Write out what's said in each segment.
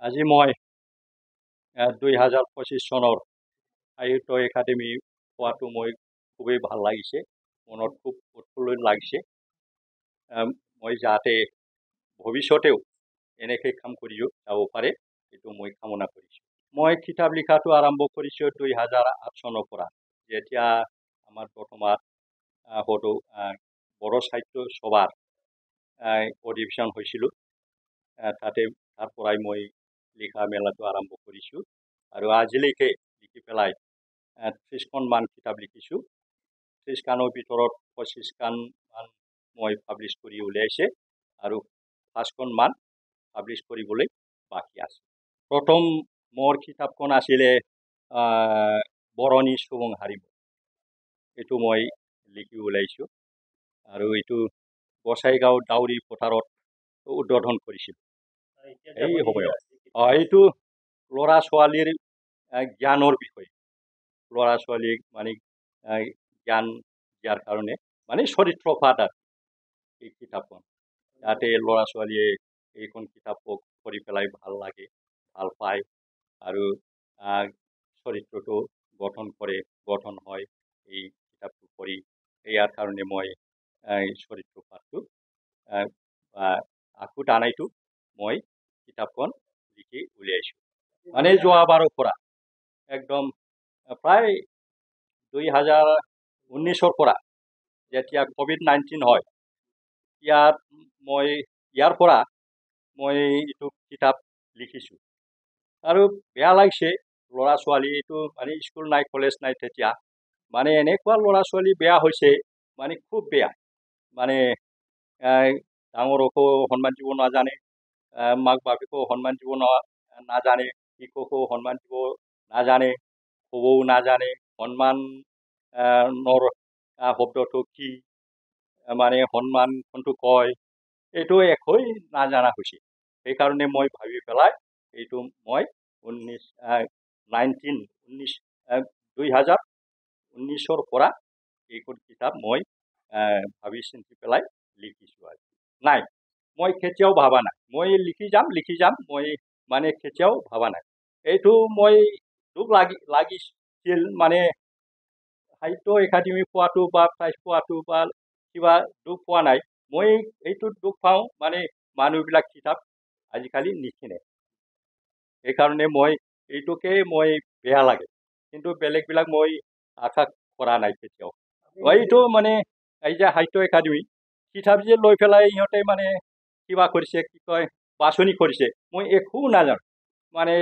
আজি মই 2025 চনৰ সাহিত্য একাডেমি পোৱাটো মই খুবেই ভাল লাগিছে, মনত খুব উৎফুল্লিত লাগিছে। মই যাতে ভৱিষ্যতেও এনেকৈ কাম কৰি যাব পাৰে এইটো মই কামনা কৰিছোঁ। মই কিতাপ লিখাটো আৰম্ভ কৰিছোঁ 2008 চনৰ পৰা, যেতিয়া আমাৰ প্ৰথমত বড়ো সাহিত্য সভাৰ অধিৱেশন হৈছিল। তাৰ পৰাই মই লিখা মেলাটো আৰম্ভ কৰিছোঁ আৰু আজিলৈকে লিখি পেলাই 30খন মান কিতাপ লিখিছোঁ। 30 খানৰ ভিতৰত 25 খান মান মই পাব্লিছ কৰি উলিয়াইছে আৰু 5খন মান পাব্লিছ কৰিবলৈ বাকী আছে। প্ৰথম মোৰ কিতাপখন আছিলে বৰনী সুবুং হাৰিমু, এইটো মই লিখি উলিয়াইছোঁ আৰু এইটো গোসাইগাঁও ডাউৰি পথাৰত উদ্বোধন কৰিছিলোঁ এই সময়ত। এইটো ল'ৰা ছোৱালীৰ জ্ঞানৰ বিষয়ে, ল'ৰা ছোৱালীক মানে জ্ঞান দিয়াৰ কাৰণে মানে চৰিত্ৰ পাঠ আৰু এই কিতাপখন, যাতে ল'ৰা ছোৱালীয়ে এইখন কিতাপক পঢ়ি পেলাই ভাল লাগে, ভাল পায় আৰু চৰিত্ৰটো গঠন হয় এই কিতাপটো পঢ়ি। ইয়াৰ কাৰণে মই চৰিত্ৰ পাঠটো আখু দানাইটো মই কিতাপখন লিখি উলিয়াইছোঁ। মানে যোৱাবাৰৰ পৰা একদম প্ৰায় 2019 পৰা যেতিয়া COVID-19 হয়, ইয়াৰ পৰা মই এইটো কিতাপ লিখিছোঁ আৰু বেয়া লাগিছে। ল'ৰা ছোৱালী এইটো মানে স্কুল নাই, কলেজ নাই, তেতিয়া মানে এনেকুৱা ল'ৰা ছোৱালী বেয়া হৈছে, মানে খুব বেয়া, মানে ডাঙৰকো সন্মান দিব নাজানে, মাক বাপেকো সন্মান দিব নাজানে, শিক্ষকো সন্মান দিব নাজানে, ক'বও নাজানে, সন্মানৰ শব্দটো কি, মানে সন্মান কোনটো কয়, এইটো একোৱেই নাজানা হৈছে। সেইকাৰণে মই ভাবি পেলাই এইটো মই 2019 পৰা এইখন কিতাপ মই ভাবি চিন্তি পেলাই লিখিছোঁ আৰু নাই, মই কেতিয়াও ভাবা নাই মই লিখি যাম, মই মানে কেতিয়াও ভাবা নাই। এইটো মই দুখ লাগিছিল, মানে সাহিত্য একাডেমি পোৱাটো বা প্ৰাইজ পোৱাটো বা কিবা দুখ পোৱা নাই, মই এইটো দুখ পাওঁ মানে মানুহবিলাক কিতাপ আজিকালি নিকিনে, সেইকাৰণে মই এইটোকে মই বেয়া লাগে, কিন্তু বেলেগবিলাক মই আশা কৰা নাই কেতিয়াও। এইটো মানে এই যে সাহিত্য একাডেমি কিতাপ যে লৈ পেলাই ইহঁতে মানে কিবা কৰিছে, কি কয় বাছনি কৰিছে, মই একো নাজানো। মানে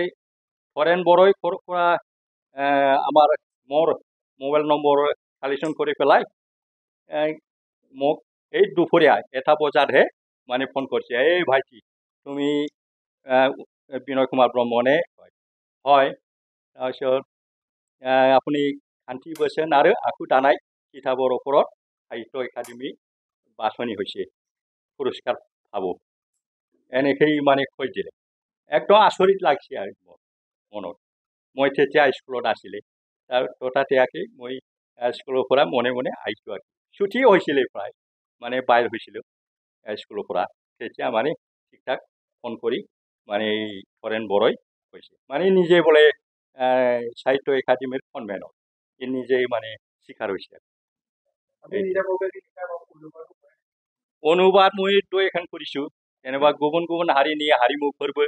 হৰেণ বড়োই পৰা মোৰ মোবাইল নম্বৰ কালেকশ্যন কৰি পেলাই মোক এই দুপৰীয়া 1টা বজাতহে মানে ফোন কৰিছে, এই ভাইটি তুমি বিনয় কুমাৰ ব্ৰহ্মনে? হয়। তাৰপিছত আপুনি শান্তি বচন আৰু আখু দানাই কিতাপৰ ওপৰত সাহিত্য একাডেমি বাছনি হৈছে, পুৰস্কাৰ পাব, এনেকেই মানে কৈ দিলে। একদম আচৰিত লাগিছে আৰু মনত। মই তেতিয়া স্কুলত আছিলে, ততাতৈয়াকৈ মই স্কুলৰ পৰা মনে মনে আহিছোঁ আৰু ছুটি হৈছিলে, প্ৰায় মানে বাহিৰ হৈছিলোঁ স্কুলৰ পৰা। তেতিয়া মানে ঠিক ঠাক ফোন কৰি মানে হৰেণ বড়োই কৈছে, মানে নিজে বোলে সাহিত্য একাডেমিৰ কনভেনৰ, নিজেই মানে স্বীকাৰ হৈছে। অনুবাদ মই 2 এখন কৰিছোঁ, যেনিবা গুবুন গুবুন হাৰিনি হাৰিমু फोरबो,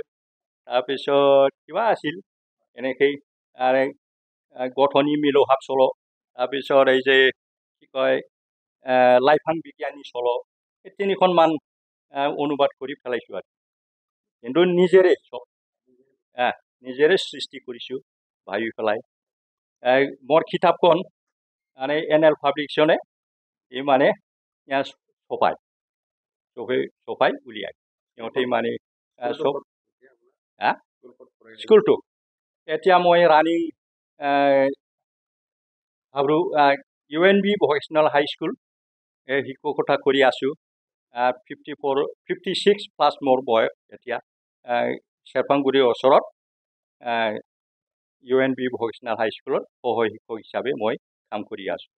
তাৰপিছত কিবা আছিল এনেকেই গঠনি মিলৌহাব सल', তাৰপিছত এই যে কি কয় লাইফাং বিজ্ঞানী सल', এই 3খন মান অনুবাদ কৰি পেলাইছোঁ আৰু, কিন্তু নিজেৰে চব নিজেৰে সৃষ্টি কৰিছোঁ ভাবি পেলাই। মোৰ কিতাপখন মানে NL পাব্লিকেশ্যনে এই মানে ছপাই উলিয়ায়, সিহঁতেই মানে চব স্কুলটো এতিয়া মই ৰানিং হাব্ৰু UNB ভকেশ্যনেল হাই স্কুল শিক্ষকতা কৰি আছোঁ। 56+ মোৰ বয়স এতিয়া। চেৰপাংগুৰিৰ ওচৰত UNB ভকেশ্যনেল হাই স্কুলত সহ শিক্ষক হিচাপে মই কাম কৰি আছোঁ।